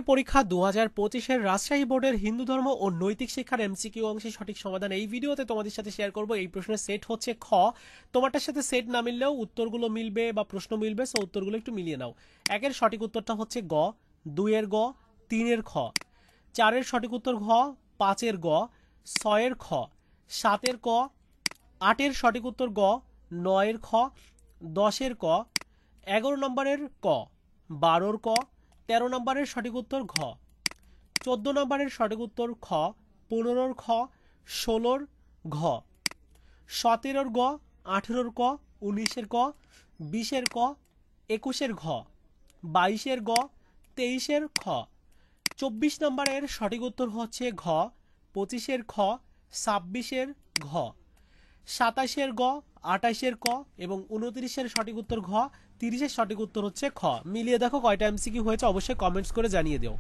পরীক্ষা 2025-এর রাজশাহী বোর্ডের হিন্দু ধর্ম ও নৈতিক শিক্ষার এমসিকিউ অংশের সঠিক সমাধান এই ভিডিওতে তোমাদের সাথে শেয়ার করব। এই প্রশ্নের সেট হচ্ছে খ। তোমারটার সাথে সেট না মিললেও উত্তরগুলো মিলবে বা প্রশ্ন মিলবে, সো উত্তরগুলো একটু মিলিয়ে নাও। একের সঠিক উত্তরটা হচ্ছে গ, দুইয়ের গ, তিনের খ, চারের সঠিক উত্তর ঘ, পাঁচের গ, ছয়ের খ, সাতের ক, আটের সঠিক উত্তর গ, নয়ের খ, 10-এর ক, 11 নম্বরের ক, 12-র ক, 13 নম্বরের সঠিক উত্তর ঘ, 14 নম্বরের সঠিক উত্তর খ, 15-র খ, 16-র ঘ, 17-র গ, 18-র ক, 19-এর ক, 20-এর ক, 21-এর ঘ, 22-এর গ, 23-এর খ, 24 নম্বরের সঠিক উত্তর হচ্ছে ঘ, 25-এর খ, 26-এর ঘ, 27-এর গ, 28-এর ক এবং 29-এর সঠিক উত্তর ঘ, 30-এর সঠিক উত্তর হচ্ছে খ। মিলিয়ে দেখো কয়টা এমসিকিউ হয়েছে, অবশ্যই কমেন্টস করে জানিয়ে দিও।